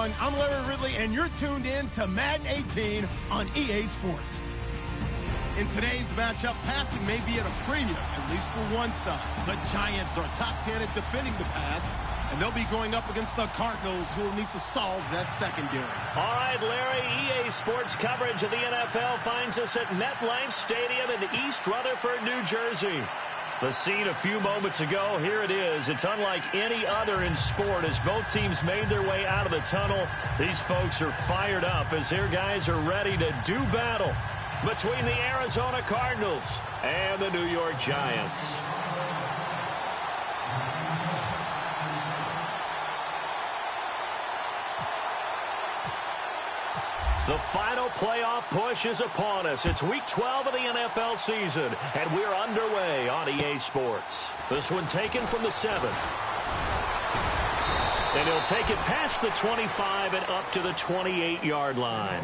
everyone. I'm Larry Ridley, and you're tuned in to Madden 18 on EA Sports. In today's matchup, passing may be at a premium, at least for one side. The Giants are top 10 at defending the pass, and they'll be going up against the Cardinals, who will need to solve that secondary. All right, Larry, EA Sports coverage of the NFL finds us at MetLife Stadium in East Rutherford, New Jersey. The scene a few moments ago, here it is. It's unlike any other in sport as both teams made their way out of the tunnel. These folks are fired up as their guys are ready to do battle between the Arizona Cardinals and the New York Giants. The final playoff push is upon us. It's Week 12 of the NFL season, and we're underway on EA Sports. This one taken from the 7. And he'll take it past the 25 and up to the 28-yard line.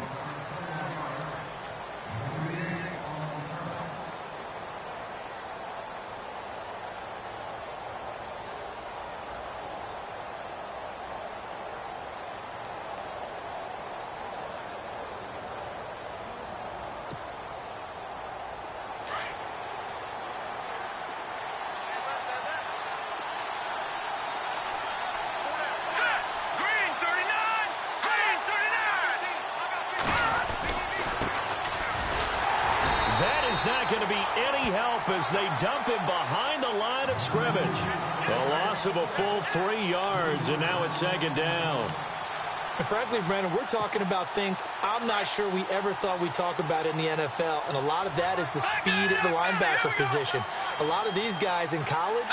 Not going to be any help as they dump him behind the line of scrimmage. A loss of a full 3 yards, and now it's second down. And frankly, Brandon, we're talking about things I'm not sure we ever thought we'd talk about in the NFL, and a lot of that is the speed at the linebacker position. A lot of these guys in college,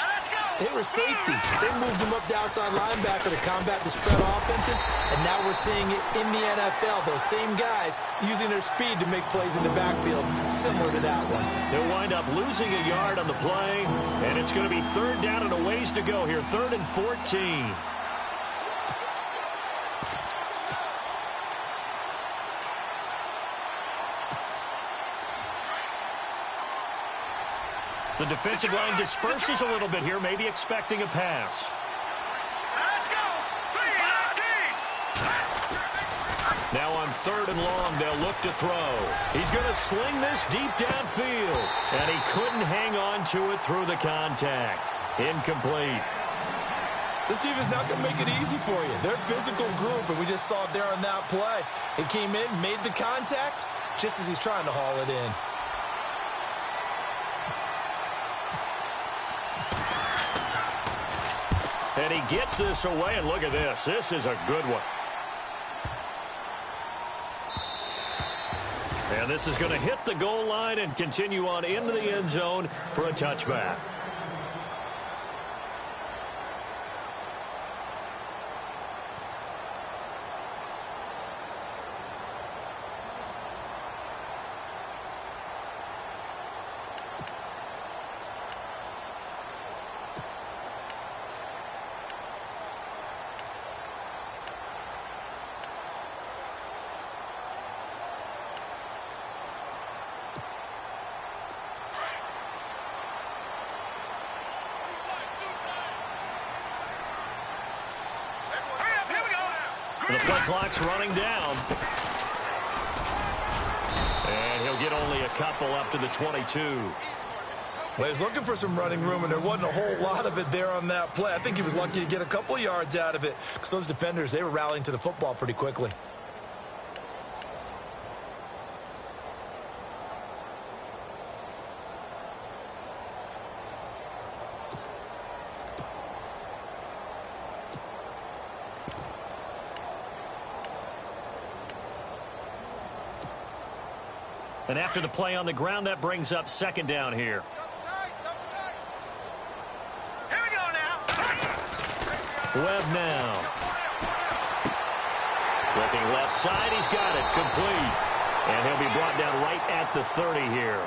they were safeties. They moved them up to outside linebacker to combat the spread offenses, and now we're seeing it in the NFL. Those same guys using their speed to make plays in the backfield, similar to that one. They'll wind up losing a yard on the play, and it's going to be third down and a ways to go here, 3rd and 14. The defensive line disperses a little bit here, maybe expecting a pass. Let's go! Now on 3rd and long, they'll look to throw. He's going to sling this deep downfield, and he couldn't hang on to it through the contact. Incomplete. This team is not going to make it easy for you. They're a physical group, and we just saw it there on that play. It came in, made the contact, just as he's trying to haul it in. And he gets this away, and look at this. This is a good one. And this is going to hit the goal line and continue on into the end zone for a touchback. The play clock's running down. And he'll get only a couple up to the 22. Well, he's looking for some running room, and there wasn't a whole lot of it there on that play. I think he was lucky to get a couple of yards out of it because those defenders, they were rallying to the football pretty quickly. And after the play on the ground, that brings up second down here. Here we go now. Webb now. Looking left side, he's got it. Complete. And he'll be brought down right at the 30 here.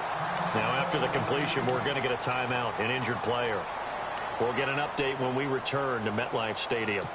Now after the completion, we're going to get a timeout, an injured player. We'll get an update when we return to MetLife Stadium.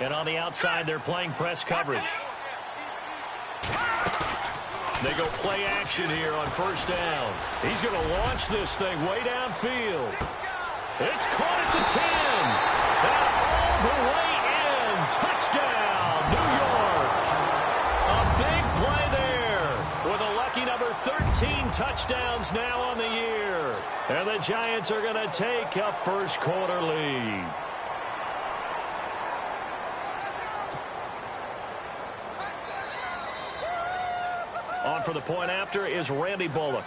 And on the outside, they're playing press coverage. They go play action here on first down. He's going to launch this thing way downfield. It's caught at the 10. And all the way in. Touchdown, New York. A big play there with a lucky number 13 touchdowns now on the year. And the Giants are going to take a first quarter lead. On for the point after is Randy Bullock.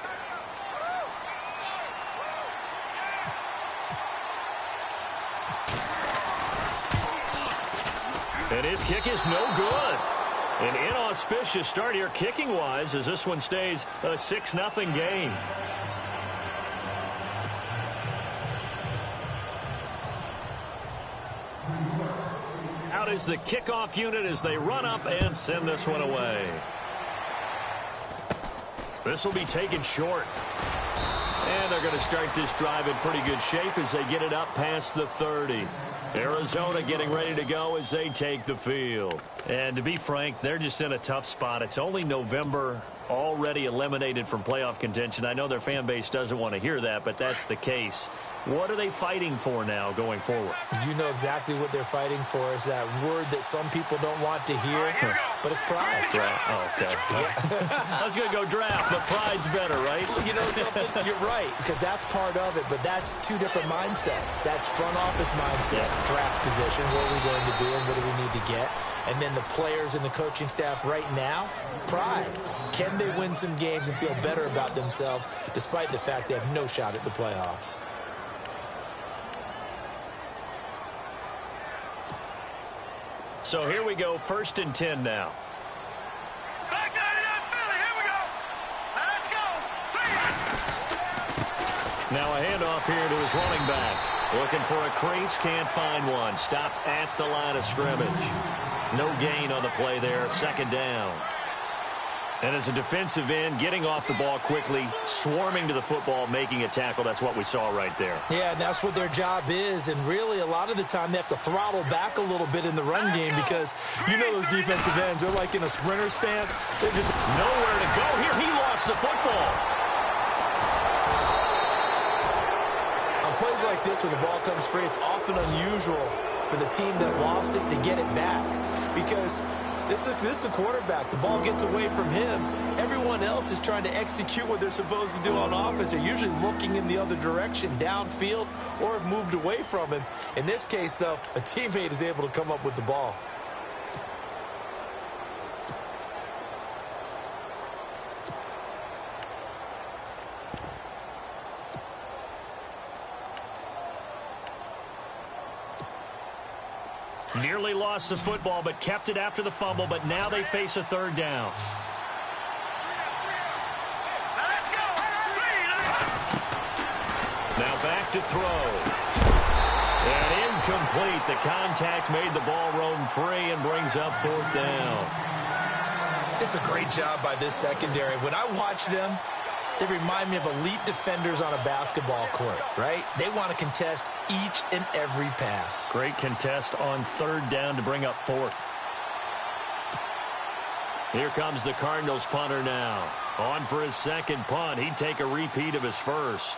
And his kick is no good. An inauspicious start here kicking-wise as this one stays a 6-0 game. Out is the kickoff unit as they run up and send this one away. This will be taken short. And they're going to start this drive in pretty good shape as they get it up past the 30. Arizona getting ready to go as they take the field. And to be frank, they're just in a tough spot. It's only November, already eliminated from playoff contention. I know their fan base doesn't want to hear that, but that's the case. What are they fighting for now going forward? You know exactly what they're fighting for. Is that word that some people don't want to hear, but it's pride. Right. Oh, okay. I was going to go draft, but pride's better, right? You know something? You're right, because that's part of it, but that's two different mindsets. That's front office mindset, draft position, what are we going to do and what do we need to get? And then the players and the coaching staff right now, pride. Can they win some games and feel better about themselves despite the fact they have no shot at the playoffs? So here we go, 1st and 10 now. Back down to that Philly. Here we go. Let's go. Now a handoff here to his running back. Looking for a crease, can't find one. Stopped at the line of scrimmage. No gain on the play there, 2nd down. And as a defensive end, getting off the ball quickly, swarming to the football, making a tackle. That's what we saw right there. Yeah, and that's what their job is. And really, a lot of the time, they have to throttle back a little bit in the run game because you know those defensive ends, they're like in a sprinter stance. They're just nowhere to go. Here, he lost the football. On plays like this, when the ball comes free, it's often unusual for the team that lost it to get it back because this is the quarterback. The ball gets away from him. Everyone else is trying to execute what they're supposed to do on offense. They're usually looking in the other direction, downfield, or have moved away from him. In this case, though, a teammate is able to come up with the ball. Nearly lost the football, but kept it after the fumble, but now they face a 3rd down. Let's go. Now back to throw. And incomplete. The contact made the ball roam free and brings up 4th down. It's a great job by this secondary. When I watch them, they remind me of elite defenders on a basketball court, right? They want to contest each and every pass. Great contest on 3rd down to bring up 4th. Here comes the Cardinals punter now. On for his 2nd punt. He'd take a repeat of his 1st.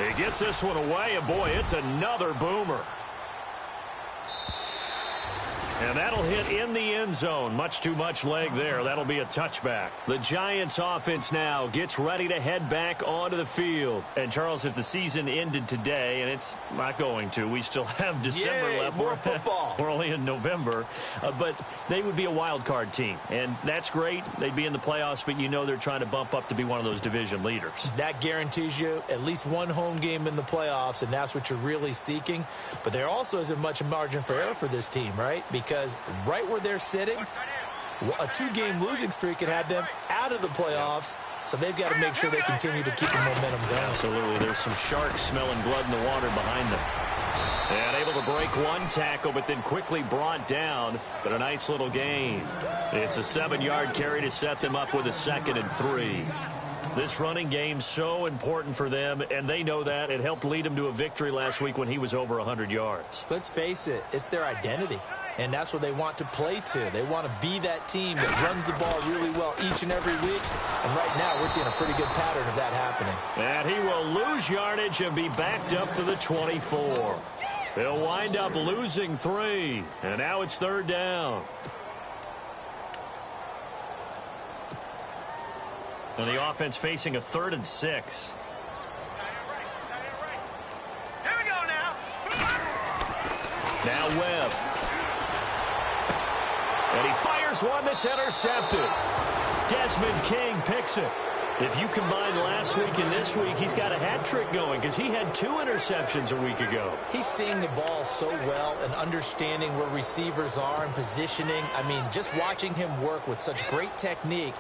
He gets this one away, and boy, it's another boomer. And that'll hit in the end zone. Much too much leg there. That'll be a touchback. The Giants offense now gets ready to head back onto the field. And, Charles, if the season ended today, and it's not going to, we still have December left. More football. We're only in November. But they would be a wild card team. And that's great. They'd be in the playoffs, but you know they're trying to bump up to be one of those division leaders. That guarantees you at least one home game in the playoffs, and that's what you're really seeking. But there also isn't much margin for error for this team, right? Because right where they're sitting, a 2-game losing streak could have them out of the playoffs, so they've got to make sure they continue to keep the momentum going. Absolutely. There's some sharks smelling blood in the water behind them. And able to break one tackle, but then quickly brought down, but a nice little gain. It's a 7-yard carry to set them up with a 2nd and 3. This running game's so important for them, and they know that. It helped lead them to a victory last week when he was over 100 yards. Let's face it, it's their identity, and that's what they want to play to. They want to be that team that runs the ball really well each and every week, and right now we're seeing a pretty good pattern of that happening. And he will lose yardage and be backed up to the 24. They'll wind up losing 3, and now it's 3rd down. And the offense facing a 3rd and 6. Here we go now. Now Webb. And he fires one that's intercepted. Desmond King picks it. If you combine last week and this week, he's got a hat trick going because he had 2 interceptions a week ago. He's seeing the ball so well and understanding where receivers are and positioning. I mean, just watching him work with such great technique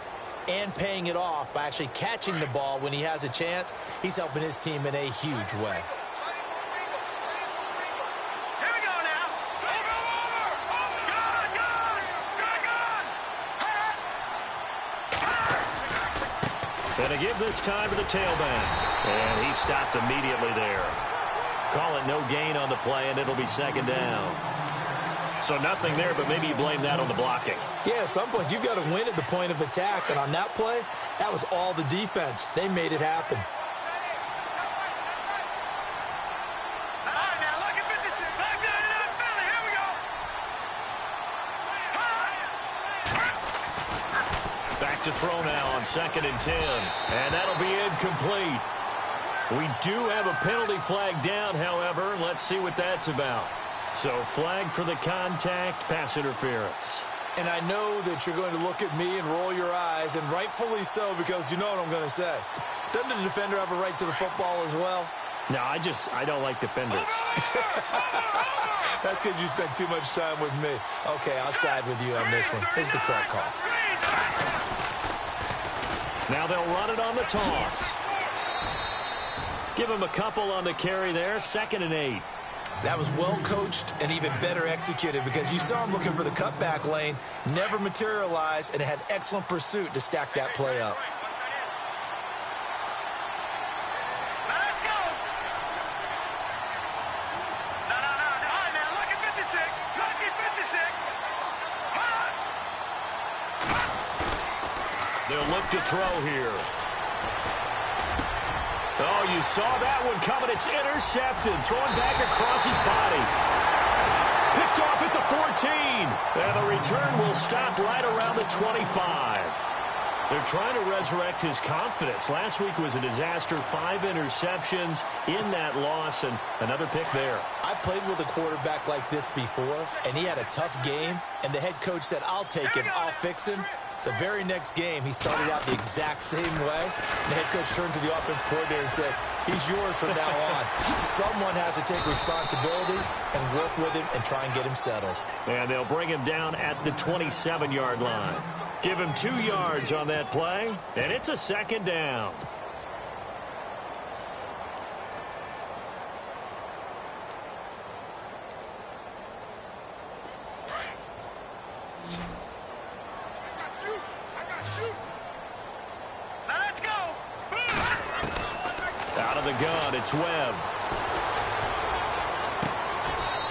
and paying it off by actually catching the ball when he has a chance, he's helping his team in a huge way. Here we go now. Good. Gonna give this time to the tailback. And he stopped immediately there. Call it no gain on the play, and it'll be 2nd down. So nothing there, but maybe you blame that on the blocking. Yeah, at some point, you've got to win at the point of attack. And on that play, that was all the defense. They made it happen. All right, now look at 56. Back down in Philly. Here we go. Back to throw now on 2nd and 10. And that'll be incomplete. We do have a penalty flag down, however. Let's see what that's about. So flag for the contact, pass interference. And I know that you're going to look at me and roll your eyes, and rightfully so, because you know what I'm going to say. Doesn't the defender have a right to the football as well? No, I don't like defenders. That's because you spent too much time with me. Okay, I'll side with you on this one. Here's the correct call. Now they'll run it on the toss. Give him a couple on the carry there, 2nd and 8. That was well coached and even better executed because you saw him looking for the cutback lane, never materialized, and had excellent pursuit to stack that play up. Let's go. No. All right, now look at 56. Lucky 56. They'll look to throw here. Oh, you saw that one coming. It's intercepted. Throwing back across his body. Picked off at the 14. And the return will stop right around the 25. They're trying to resurrect his confidence. Last week was a disaster. 5 interceptions in that loss, and another pick there. I played with a quarterback like this before, and he had a tough game, and the head coach said, I'll take him, I'll fix him. The very next game, he started out the exact same way. The head coach turned to the offense coordinator and said, he's yours from now on. Someone has to take responsibility and work with him and try and get him settled. And they'll bring him down at the 27-yard line. Give him 2 yards on that play, and it's a 2nd down. Let's go. Out of the gun, it's Webb.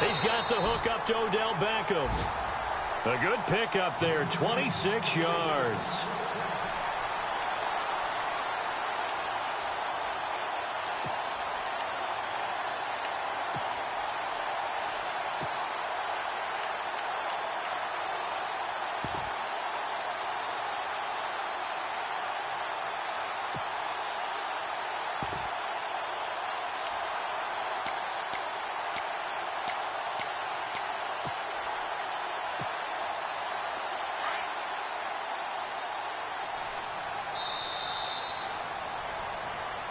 He's got the hook up to Odell Beckham. A good pickup there, 26 yards.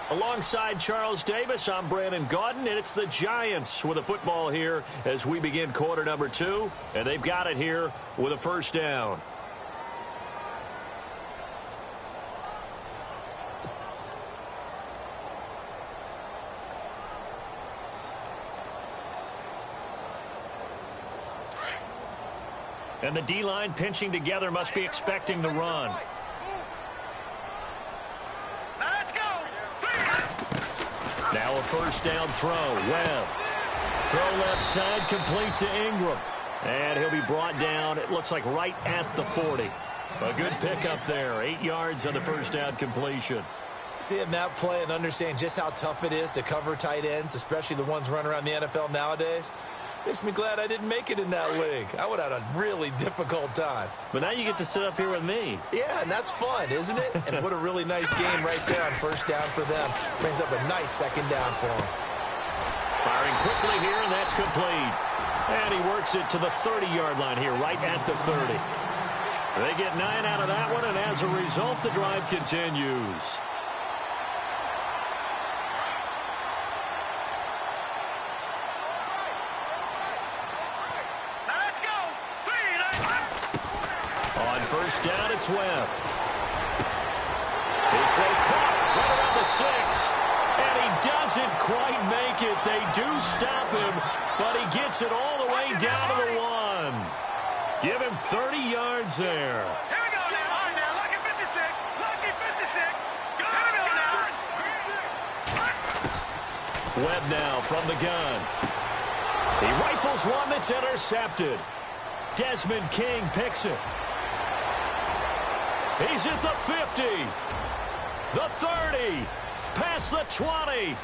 Alongside Charles Davis, I'm Brandon Gaudin, and it's the Giants with a football here as we begin quarter number 2, and they've got it here with a 1st down. And the D-line pinching together must be expecting the run. Let's Now a first down throw. Webb. Throw left side, complete to Ingram. And he'll be brought down, it looks like right at the 40. A good pickup there. 8 yards on the first down completion. Seeing that play and understand just how tough it is to cover tight ends, especially the ones running around the NFL nowadays, makes me glad I didn't make it in that league. I would have had a really difficult time. But now you get to sit up here with me. Yeah, and that's fun, isn't it? And what a really nice game right there on first down for them. Brings up a nice second down for them. Firing quickly here, and that's complete. And he works it to the 30-yard line here, right at the 30. They get 9 out of that one, and as a result, the drive continues. On first down, it's Webb. His throw caught right around the 6. And he doesn't quite make it. They do stop him, but he gets it all the way down to the 1. Give him 30 yards there. Here we go now. All right, now. Lucky 56. Lucky 56. Here we go now. Webb now from the gun. He rifles one that's intercepted. Desmond King picks it. He's at the 50. The 30. Past the 20.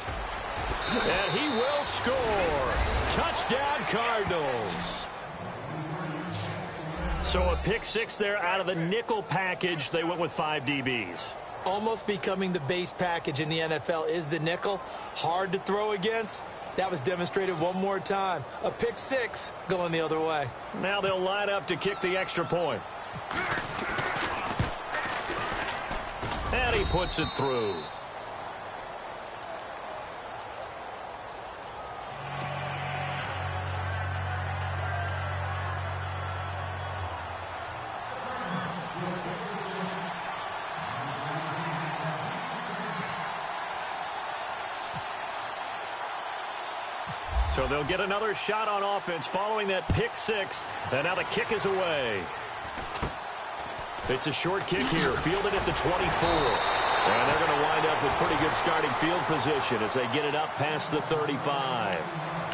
And he will score. Touchdown, Cardinals. So a pick 6 there out of the nickel package. They went with 5 DBs. Almost becoming the base package in the NFL is the nickel. Hard to throw against. That was demonstrated one more time. A pick 6 going the other way. Now they'll line up to kick the extra point. And he puts it through. So they'll get another shot on offense following that pick 6. And now the kick is away. It's a short kick here, fielded at the 24. And they're going to wind up with pretty good starting field position as they get it up past the 35.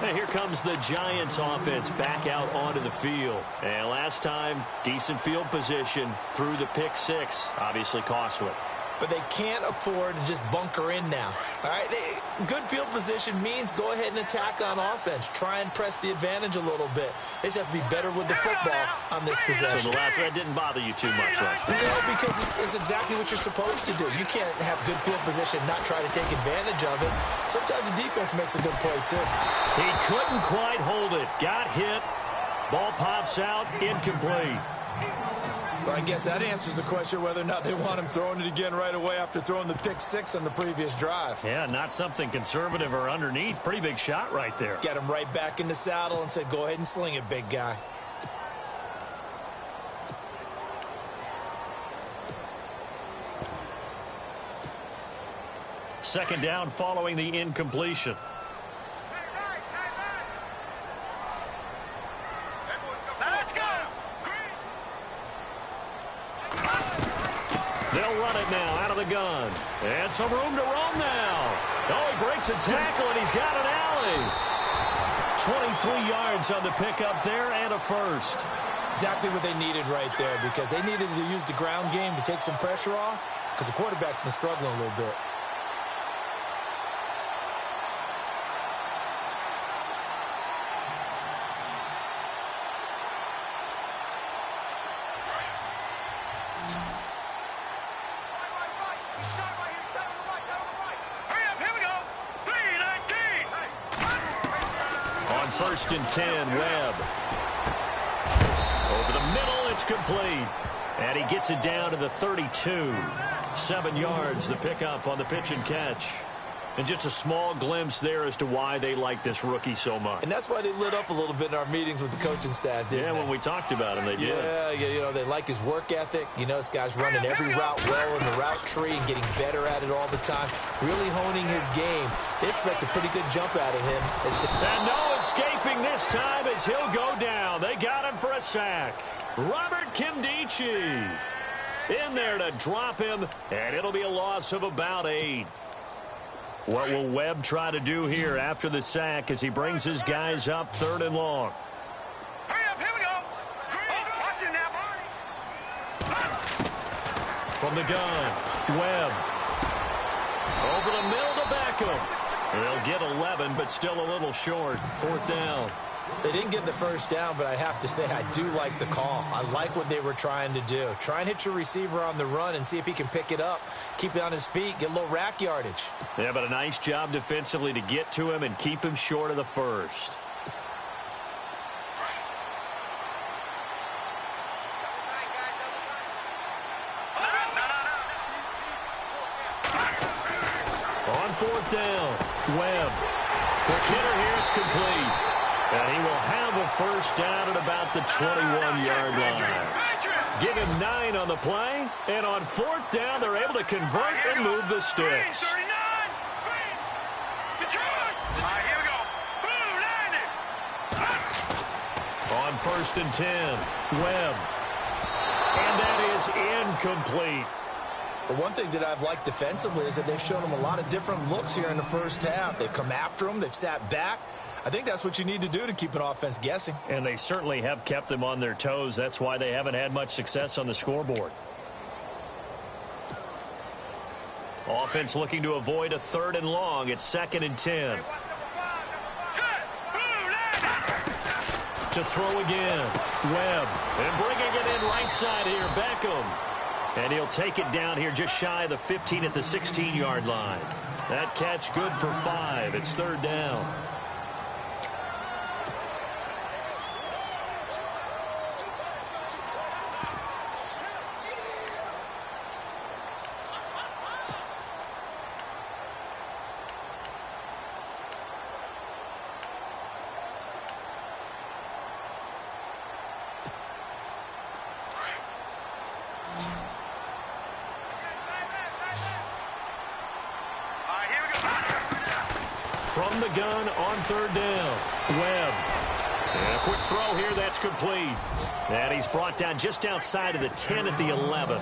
And here comes the Giants offense back out onto the field. And last time, decent field position through the pick 6. Obviously costly. But they can't afford to just bunker in now. All right, good field position means go ahead and attack on offense. Try and press the advantage a little bit. They just have to be better with the football on this possession. So the last one didn't bother you too much last time. No, because it's exactly what you're supposed to do. You can't have good field position, not try to take advantage of it. Sometimes the defense makes a good play, too. He couldn't quite hold it. Got hit. Ball pops out. Incomplete. Well, I guess that answers the question whether or not they want him throwing it again right away after throwing the pick 6 on the previous drive. Yeah, not something conservative or underneath. Pretty big shot right there. Get him right back in the saddle and said, go ahead and sling it, big guy. Second down following the incompletion. They'll run it now out of the gun. And some room to roam now. Oh, he breaks a tackle, and he's got an alley. 23 yards on the pickup there and a first. Exactly what they needed right there, because they needed to use the ground game to take some pressure off, because the quarterback's been struggling a little bit. First and 10, Webb. Over the middle, it's complete. And he gets it down to the 32. 7 yards, the pickup on the pitch and catch. And just a small glimpse there as to why they like this rookie so much. And that's why they lit up a little bit in our meetings with the coaching staff, didn't they? When we talked about him, they did. Yeah, you know, they like his work ethic. You know, this guy's running every route well in the route tree and getting better at it all the time. Really honing his game. They expect a pretty good jump out of him. And no escaping this time as he'll go down. They got him for a sack. Robert Kimdichie in there to drop him, and it'll be a loss of about 8. What will Webb try to do here after the sack as he brings his guys up 3rd and long? Hurry up, here we go. Watch it now, Barney. From the gun, Webb. Over the middle to Beckham. They'll get 11, but still a little short. 4th down. They didn't get the first down, but I have to say I do like the call. I like what they were trying to do. Try and hit your receiver on the run and see if he can pick it up, keep it on his feet, get a little rack yardage. Yeah, but a nice job defensively to get to him and keep him short of the first. On 4th down, Webb. Quick hitter here, it's complete. And he will have a first down at about the 21-yard line. Give him 9 on the play, and on 4th down, they're able to convert and move the sticks. On 1st and 10, Webb. And that is incomplete. The one thing that I've liked defensively is that they've shown them a lot of different looks here in the first half. They've come after them. They've sat back. I think that's what you need to do to keep an offense guessing. And they certainly have kept them on their toes. That's why they haven't had much success on the scoreboard. Offense looking to avoid a 3rd and long. It's 2nd and 10. To throw again. Webb. And bringing it in right side here, Beckham. And he'll take it down here just shy of the 15 at the 16-yard line. That catch good for 5. It's 3rd down. From the gun on 3rd down, Webb. And a quick throw here, that's complete. And he's brought down just outside of the 10 at the 11.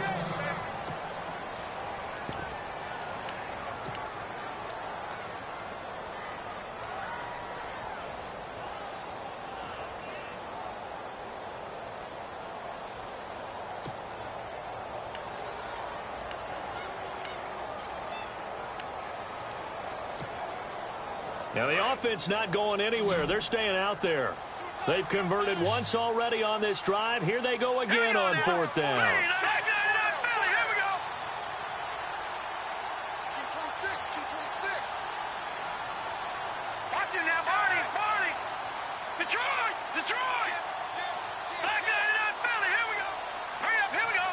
Now, the offense not going anywhere. They're staying out there. They've converted once already on this drive. Here they go again on 4th down. Watch him now, Barney. Detroit. Back in Philly. Here we go. Hurry up, here we go.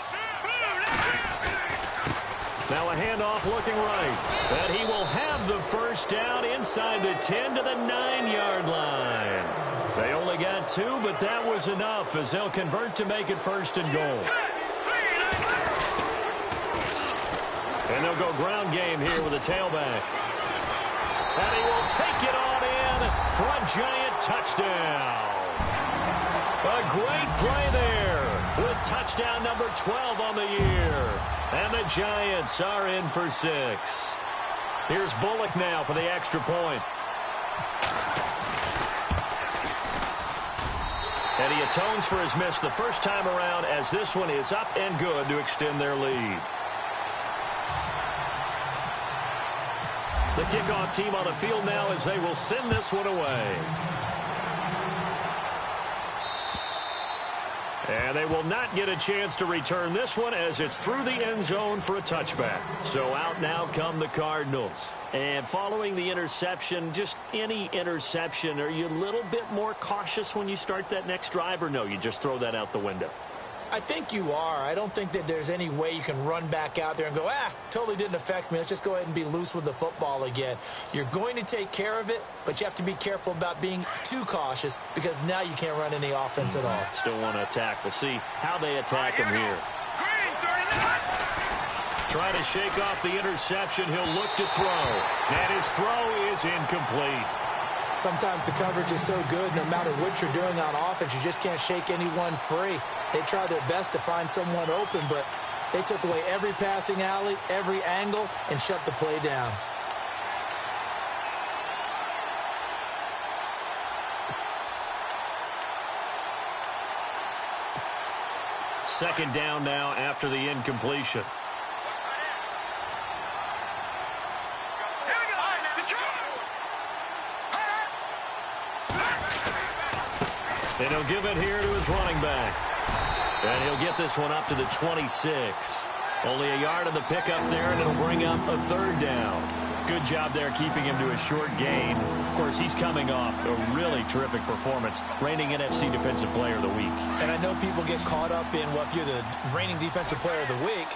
Now a handoff looking right. And he will have the first down inside the 10 to the 9-yard line. They only got 2, but that was enough as they'll convert to make it 1st and goal. And they'll go ground game here with a tailback. And he will take it on in for a giant touchdown. A great play there with touchdown number 12 on the year. And the Giants are in for 6. Here's Bullock now for the extra point. And he atones for his miss the first time around as this one is up and good to extend their lead. The kickoff team on the field now as they will send this one away. And they will not get a chance to return this one as it's through the end zone for a touchback. So out now come the Cardinals. And following the interception, just any interception, are you a little bit more cautious when you start that next drive, or no, you just throw that out the window? I think you are. I don't think that there's any way you can run back out there and go, totally didn't affect me. Let's just go ahead and be loose with the football again. You're going to take care of it, but you have to be careful about being too cautious because now you can't run any offense at all. Still want to attack. We'll see how they attack him here. Trying to shake off the interception. He'll look to throw. And his throw is incomplete. Sometimes the coverage is so good, no matter what you're doing on offense, you just can't shake anyone free. They try their best to find someone open, but they took away every passing alley, every angle, and shut the play down. second down now after the incompletion. And he'll give it here to his running back. And he'll get this one up to the 26. Only a yard on the pickup there, and it'll bring up a third down. Good job there keeping him to a short gain. Of course, he's coming off a really terrific performance, reigning NFC Defensive Player of the Week. And I know people get caught up in, well, if you're the reigning Defensive Player of the Week,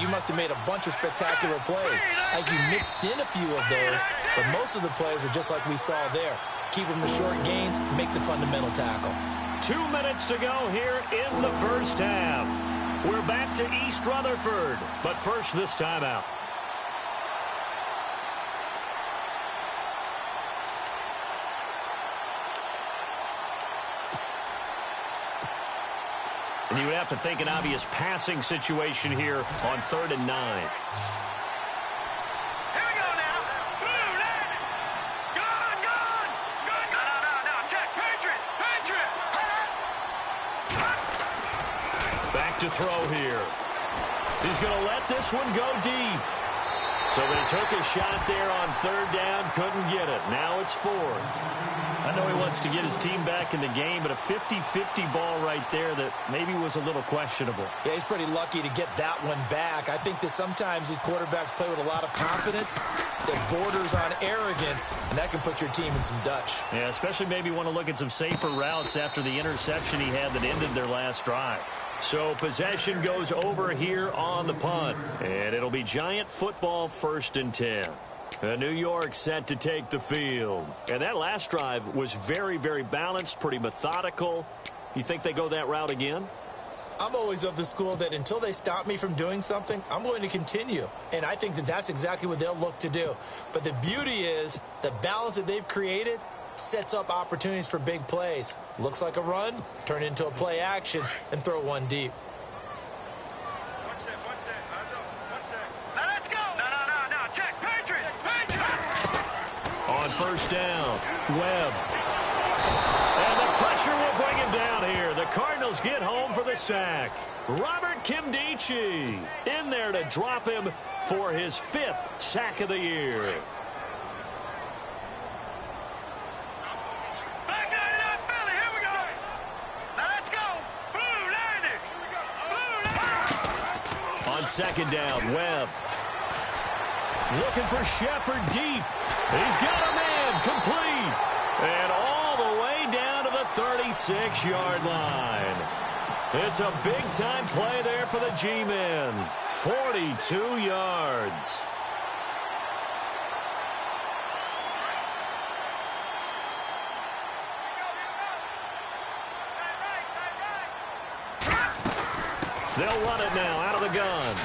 you must have made a bunch of spectacular plays. Like you mixed in a few of those, but most of the plays are just like we saw there. Keep them to short gains, make the fundamental tackle. 2 minutes to go here in the first half. We're back to East Rutherford, but first this timeout. And you would have to think an obvious passing situation here on 3rd and 9. To throw here. He's going to let this one go deep. So they took a shot there on 3rd down, couldn't get it. Now it's 4th. I know he wants to get his team back in the game, but a 50-50 ball right there that maybe was a little questionable. Yeah, he's pretty lucky to get that one back. I think that sometimes these quarterbacks play with a lot of confidence that borders on arrogance, and that can put your team in some Dutch. Yeah, especially maybe want to look at some safer routes after the interception he had that ended their last drive. So possession goes over here on the punt. And it'll be Giant football 1st and 10. New York set to take the field. And that last drive was very, very balanced, pretty methodical. You think they go that route again? I'm always of the school that until they stop me from doing something, I'm going to continue. And I think that that's exactly what they'll look to do. But the beauty is the balance that they've created sets up opportunities for big plays. Looks like a run, turn into a play action, and throw one deep. One sec. Now let's go. No. Check. Patriot. On 1st down, Webb. And the pressure will bring him down here. The Cardinals get home for the sack. Robert Kimdichie in there to drop him for his 5th sack of the year. On 2nd down, Webb. Looking for Shepard deep. He's got a man complete. And all the way down to the 36-yard line. It's a big-time play there for the G-men. 42 yards. They'll run it now out of the gun.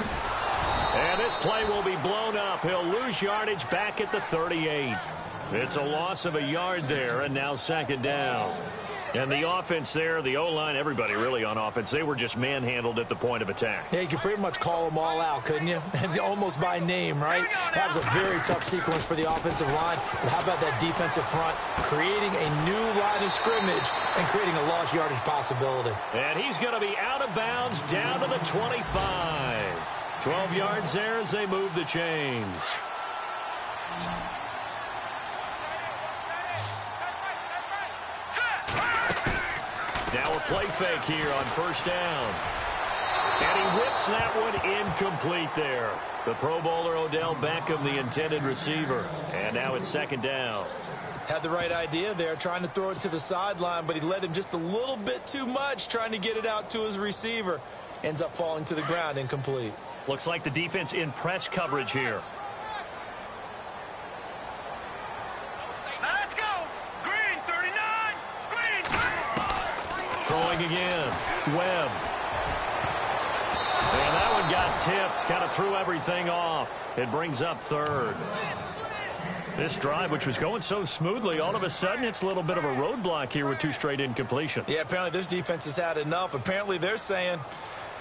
And this play will be blown up. He'll lose yardage back at the 38. It's a loss of a yard there, and now 2nd down. And the offense there, the O-line, everybody really on offense, they were just manhandled at the point of attack. Yeah, you could pretty much call them all out, couldn't you? Almost by name, right? That was a very tough sequence for the offensive line. But how about that defensive front creating a new line of scrimmage and creating a lost yardage possibility? And he's going to be out of bounds down to the 25. 12 yards there as they move the chains. Now a play fake here on 1st down. And he whips that one incomplete there. The Pro Bowler Odell Beckham, the intended receiver. And now it's 2nd down. Had the right idea there, trying to throw it to the sideline, but he led him just a little bit too much, trying to get it out to his receiver. Ends up falling to the ground, incomplete. Looks like the defense in press coverage here. Let's go. Green, 39. Green. Throwing again. Webb. And that one got tipped. Kind of threw everything off. It brings up 3rd. This drive, which was going so smoothly, all of a sudden it's a little bit of a roadblock here with 2 straight incompletions. Yeah, apparently this defense has had enough. Apparently they're saying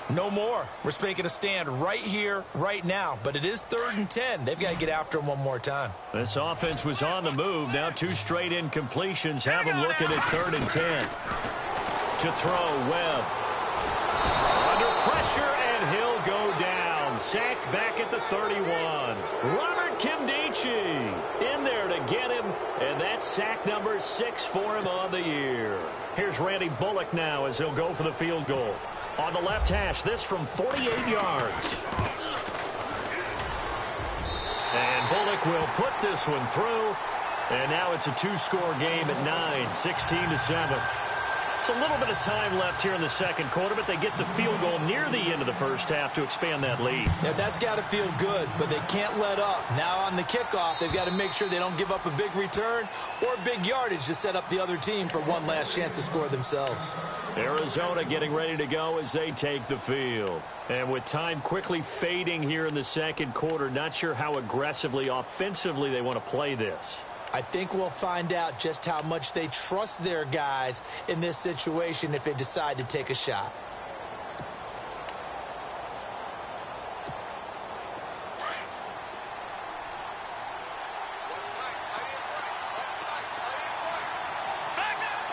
no more. We're making a stand right here, right now. But it is 3rd and 10. They've got to get after him one more time. This offense was on the move. Now 2 straight incompletions have them looking at 3rd and 10. To throw, Webb. Under sacked back at the 31. Robert Kimdichie in there to get him, and that's sack number 6 for him on the year. Here's Randy Bullock now as he'll go for the field goal. On the left hash, this from 48 yards. And Bullock will put this one through. And now it's a 2-score game at 9, 16-7. It's a little bit of time left here in the second quarter, but they get the field goal near the end of the first half to expand that lead. Yeah, that's got to feel good, but they can't let up. Now on the kickoff, they've got to make sure they don't give up a big return or big yardage to set up the other team for one last chance to score themselves. Arizona getting ready to go as they take the field. And with time quickly fading here in the second quarter, not sure how aggressively, offensively they want to play this. I think we'll find out just how much they trust their guys in this situation if they decide to take a shot.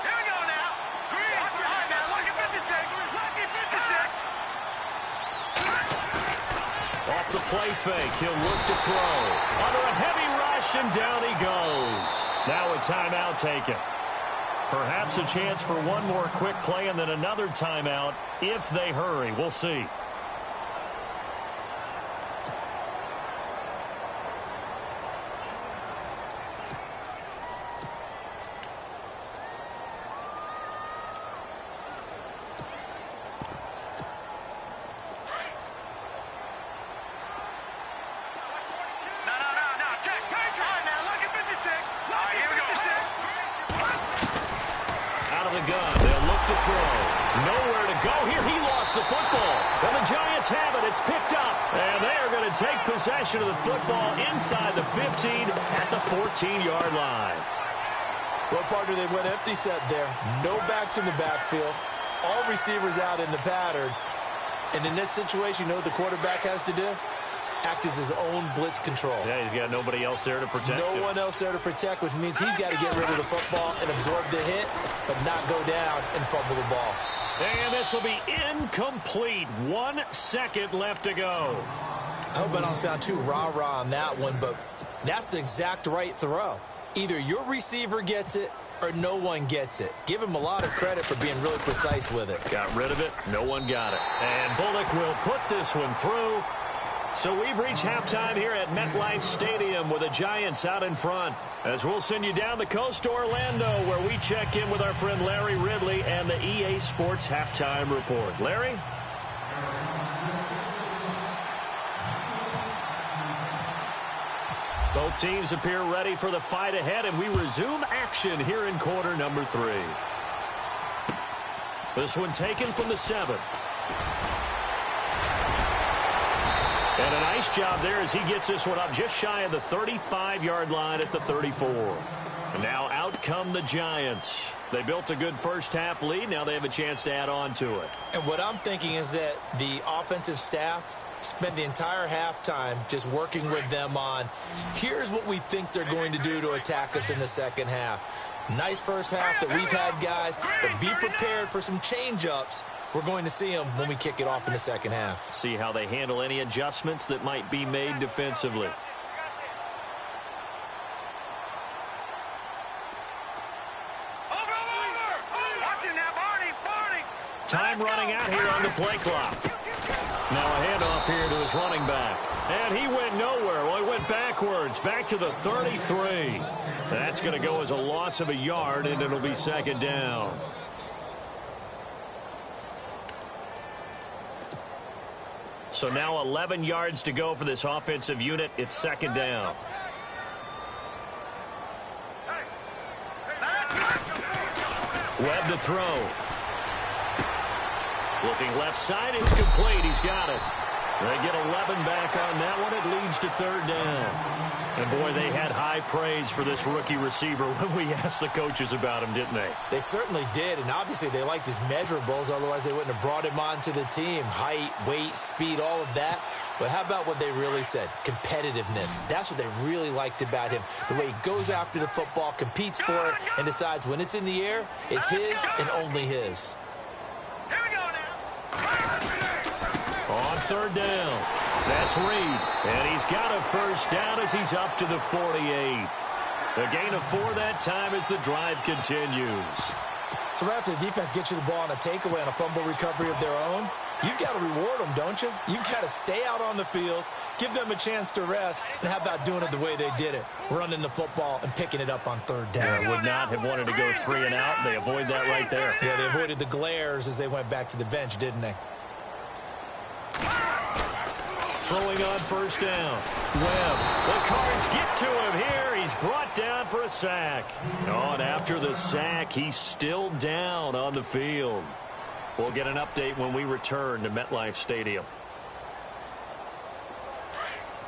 Here we go now. All right, now, lucky 56. Lucky 56. Off the play fake, he'll look to throw. Under a heavy rush, and down he goes. Now a timeout taken. Perhaps a chance for one more quick play and then another timeout if they hurry. We'll see. Gun. They'll look to throw. Nowhere to go here. He lost the football. And the Giants have it. It's picked up. And they are going to take possession of the football inside the 15 at the 14-yard line. Well, partner, they went empty set there. No backs in the backfield. All receivers out in the pattern. And in this situation, you know what the quarterback has to do? Act as his own blitz control. Yeah, he's got nobody else there to protect him. No one else there to protect, which means he's got to get rid of the football and absorb the hit, but not go down and fumble the ball. And this will be incomplete. 1 second left to go. I hope I don't sound too rah-rah on that one, but that's the exact right throw. Either your receiver gets it or no one gets it. Give him a lot of credit for being really precise with it. Got rid of it. No one got it. And Bullock will put this one through. So we've reached halftime here at MetLife Stadium with the Giants out in front. As we'll send you down the coast to Orlando, where we check in with our friend Larry Ridley and the EA Sports Halftime Report. Larry? Both teams appear ready for the fight ahead, and we resume action here in quarter number 3. This one taken from the 7. And a nice job there as he gets this one up just shy of the 35-yard line at the 34. And now out come the Giants. They built a good first-half lead. Now they have a chance to add on to it. And what I'm thinking is that the offensive staff spent the entire halftime just working with them on, here's what we think they're going to do to attack us in the second half. Nice first half that we've had, guys, but be prepared for some change-ups. We're going to see them when we kick it off in the second half. See how they handle any adjustments that might be made defensively. Time running out here on the play clock. Now a handoff here to his running back. And he went nowhere. Well, he went backwards, back to the 33. That's going to go as a loss of a yard, and it'll be second down. So now 11 yards to go for this offensive unit. It's second down. Webb to throw. Looking left side, it's complete. He's got it. They get 11 back on that one. It leads to third down. And, boy, they had high praise for this rookie receiver when we asked the coaches about him, didn't they? They certainly did, and obviously they liked his measurables. Otherwise, they wouldn't have brought him onto the team. Height, weight, speed, all of that. But how about what they really said? Competitiveness. That's what they really liked about him. The way he goes after the football, competes for it, and decides when it's in the air, it's his and only his. Here we go now. On third down. That's Reed, and he's got a first down as he's up to the 48. A gain of 4 that time as the drive continues. So right after the defense gets you the ball on a takeaway and a fumble recovery of their own, you've got to reward them, don't you? You've got to stay out on the field, give them a chance to rest, and how about doing it the way they did it, running the football and picking it up on third down. Would not have wanted to go 3 and out. They avoid that right there. Yeah, they avoided the glares as they went back to the bench, didn't they? Throwing on first down. Webb. The Cards get to him here. He's brought down for a sack. Oh, and after the sack, he's still down on the field. We'll get an update when we return to MetLife Stadium.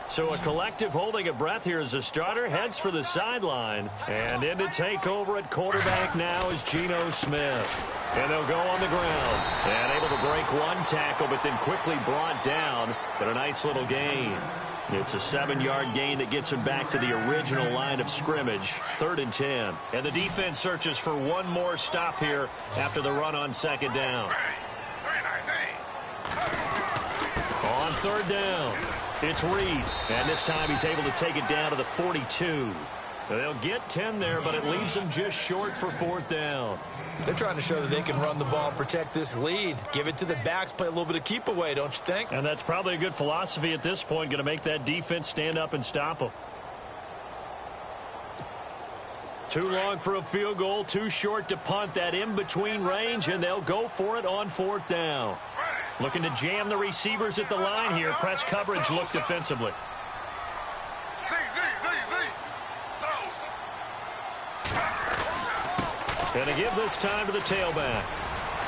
So a collective holding a breath here as the starter heads for the sideline. And in to take over at quarterback now is Geno Smith. And they'll go on the ground. And able to break one tackle, but then quickly brought down. But a nice little gain. It's a 7-yard gain that gets him back to the original line of scrimmage. 3rd and 10. And the defense searches for one more stop here after the run on second down. On third down, it's Reed. And this time he's able to take it down to the 42. They'll get 10 there, but it leaves them just short for 4th down. They're trying to show that they can run the ball and protect this lead. Give it to the backs, play a little bit of keep away, don't you think? And that's probably a good philosophy at this point, going to make that defense stand up and stop them. Too long for a field goal, too short to punt. That in-between range, and they'll go for it on 4th down. Looking to jam the receivers at the line here. Press coverage look defensively. Going to give this time to the tailback.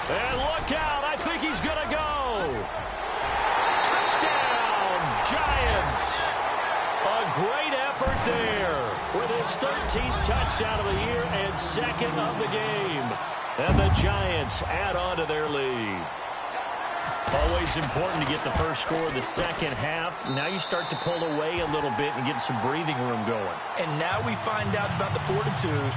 And look out. I think he's going to go. Touchdown, Giants. A great effort there with his 13th touchdown of the year and 2nd of the game. And the Giants add on to their lead. Always important to get the first score of the second half. Now you start to pull away a little bit and get some breathing room going. And now we find out about the fortitude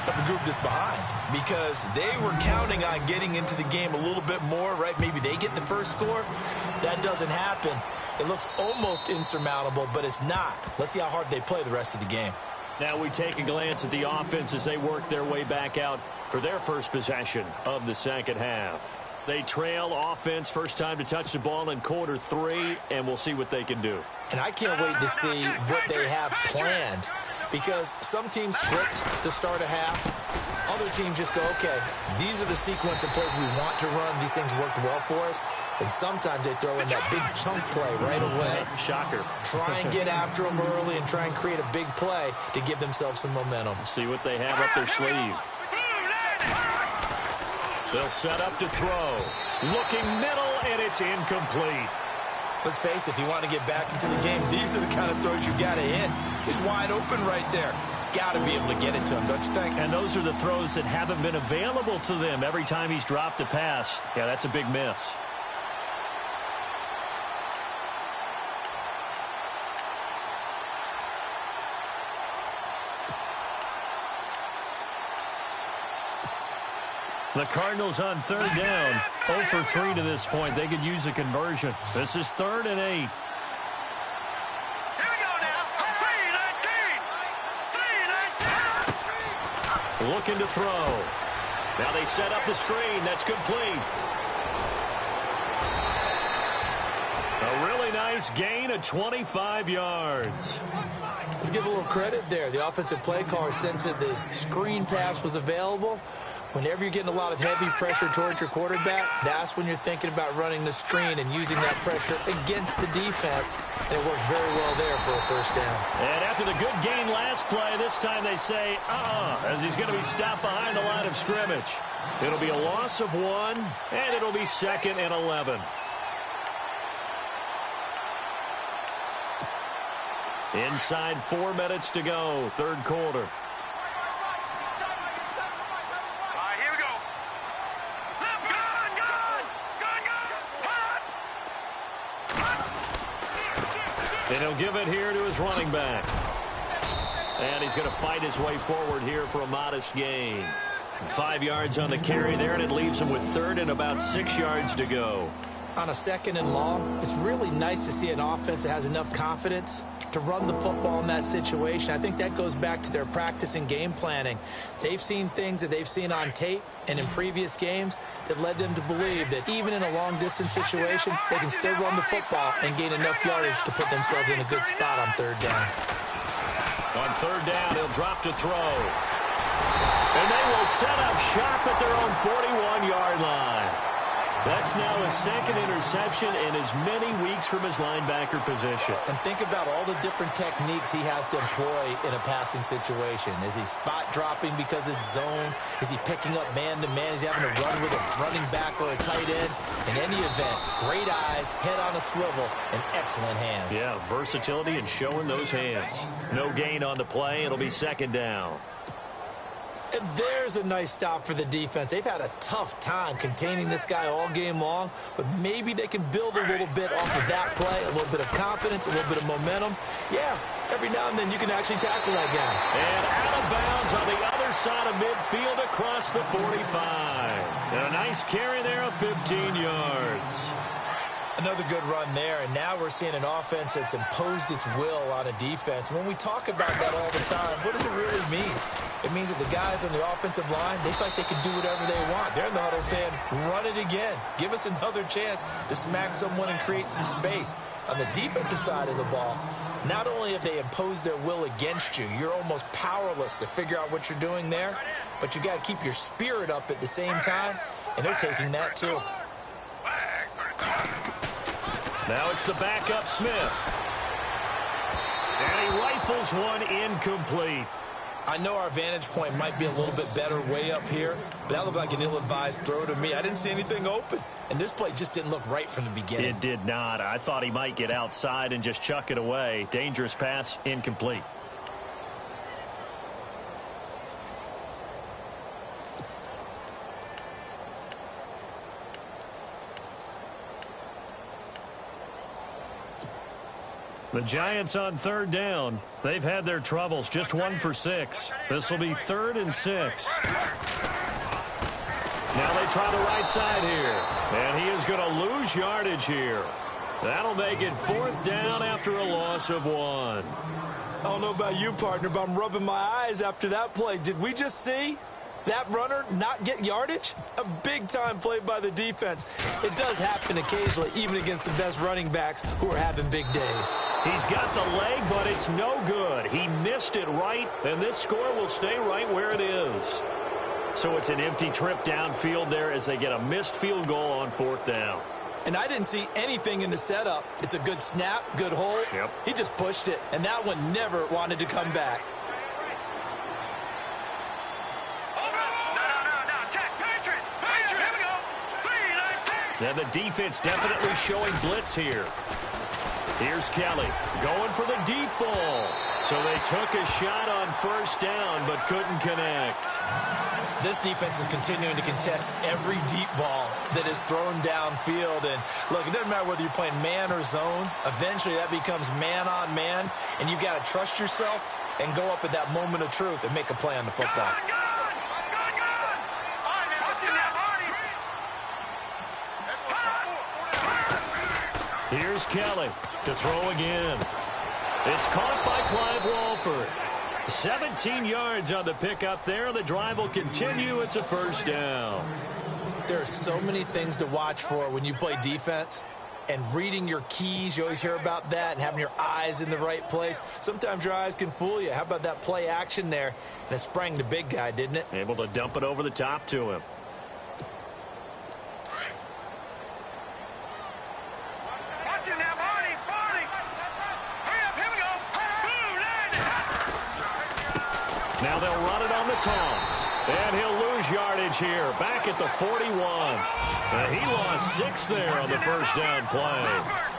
of the group that's behind, because they were counting on getting into the game a little bit more, right? Maybe they get the first score. That doesn't happen. It looks almost insurmountable, but it's not. Let's see how hard they play the rest of the game. Now we take a glance at the offense as they work their way back out for their first possession of the second half. They trail offense, first time to touch the ball in quarter 3, and we'll see what they can do. And I can't wait to see what they have planned, because some teams script to start a half. Other teams just go, okay, these are the sequence of plays we want to run. These things worked well for us. And sometimes they throw in that big chunk play right away. Shocker. Try and get after them early and try and create a big play to give themselves some momentum. See what they have up their sleeve. They'll set up to throw. Looking middle, and it's incomplete. Let's face it, if you want to get back into the game, these are the kind of throws you got to hit. He's wide open right there. Got to be able to get it to him, don't you think? And those are the throws that haven't been available to them every time he's dropped a pass. Yeah, that's a big miss. The Cardinals on third down. 0 for 3 to this point. They could use a conversion. This is 3rd and 8. Looking to throw. Now they set up the screen. That's complete. A really nice gain of 25 yards. Let's give a little credit there. The offensive play caller sensed that the screen pass was available. Whenever you're getting a lot of heavy pressure towards your quarterback, that's when you're thinking about running the screen and using that pressure against the defense. And it worked very well there for a first down. And after the good gain last play, this time they say, as he's going to be stopped behind the line of scrimmage. It'll be a loss of 1, and it'll be 2nd and 11. Inside 4 minutes to go, third quarter. And he'll give it here to his running back. And he's going to fight his way forward here for a modest gain. 5 yards on the carry there, and it leaves him with 3rd and about 6 yards to go. On a 2nd and long, it's really nice to see an offense that has enough confidence to run the football in that situation. I think that goes back to their practice and game planning. They've seen things that they've seen on tape and in previous games that led them to believe that even in a long-distance situation, they can still run the football and gain enough yardage to put themselves in a good spot on 3rd down. On 3rd down, he'll drop to throw. And they will set up shop at their own 41-yard line. That's now his 2nd interception in as many weeks from his linebacker position. And think about all the different techniques he has to employ in a passing situation. Is he spot dropping because it's zone? Is he picking up man-to-man? Is he having to run with a running back or a tight end? In any event, great eyes, head on a swivel, and excellent hands. Yeah, versatility and showing those hands. No gain on the play. It'll be 2nd down. And there's a nice stop for the defense. They've had a tough time containing this guy all game long, but maybe they can build a little bit off of that play, a little bit of confidence, a little bit of momentum. Yeah, every now and then you can actually tackle that guy. And out of bounds on the other side of midfield across the 45. And a nice carry there of 15 yards. Another good run there, and now we're seeing an offense that's imposed its will on a defense. When we talk about that all the time, what does it really mean? It means that the guys on the offensive line, they feel like they can do whatever they want. They're in the huddle saying, run it again. Give us another chance to smack someone and create some space. On the defensive side of the ball, not only have they imposed their will against you, you're almost powerless to figure out what you're doing there, but you got to keep your spirit up at the same time, and they're taking that too. Now it's the backup Smith. And he rifles one incomplete. I know our vantage point might be a little bit better way up here, but that looked like an ill-advised throw to me. I didn't see anything open, and this play just didn't look right from the beginning. It did not. I thought he might get outside and just chuck it away. Dangerous pass, incomplete. The Giants on 3rd down. They've had their troubles. Just 1 for 6. This will be 3rd and 6. Now they try the right side here. And he is going to lose yardage here. That'll make it 4th down after a loss of 1. I don't know about you, partner, but I'm rubbing my eyes after that play. Did we just see that runner not get yardage? A big-time play by the defense. It does happen occasionally, even against the best running backs who are having big days. He's got the leg, but it's no good. He missed it right, and this score will stay right where it is. So it's an empty trip downfield there as they get a missed field goal on 4th down. And I didn't see anything in the setup. It's a good snap, good hold. Yep. He just pushed it, and that one never wanted to come back. And the defense definitely showing blitz here. Here's Kelly going for the deep ball. So they took a shot on 1st down but couldn't connect. This defense is continuing to contest every deep ball that is thrown downfield. And look, it doesn't matter whether you're playing man or zone. Eventually that becomes man on man. And you've got to trust yourself and go up at that moment of truth and make a play on the football. Here's Kelly to throw again. It's caught by Clive Walford. 17 yards on the pickup there. The drive will continue. It's a 1st down. There are so many things to watch for when you play defense. And reading your keys, you always hear about that, and having your eyes in the right place. Sometimes your eyes can fool you. How about that play action there? And it sprang the big guy, didn't it? Able to dump it over the top to him. Now they'll run it on the toss. And he'll lose yardage here. Back at the 41. He lost 6 there on the 1st down play.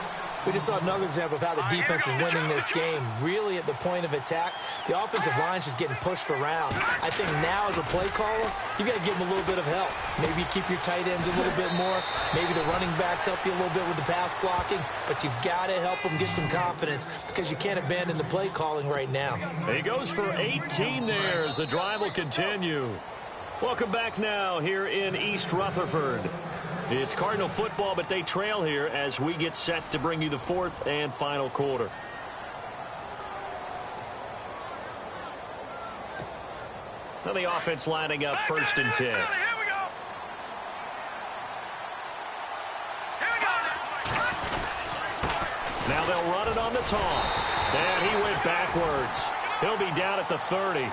We just saw another example of how the defense is winning this game. Really at the point of attack, the offensive line is just getting pushed around. I think now as a play caller, you got to give them a little bit of help. Maybe keep your tight ends a little bit more. Maybe the running backs help you a little bit with the pass blocking. But you've got to help them get some confidence because you can't abandon the play calling right now. He goes for 18 there as the drive will continue. Welcome back now here in East Rutherford. It's Cardinal football, but they trail here as we get set to bring you the fourth and final quarter. Now the offense lining up 1st and 10. Here we go. Now they'll run it on the toss. And he went backwards. He'll be down at the 30.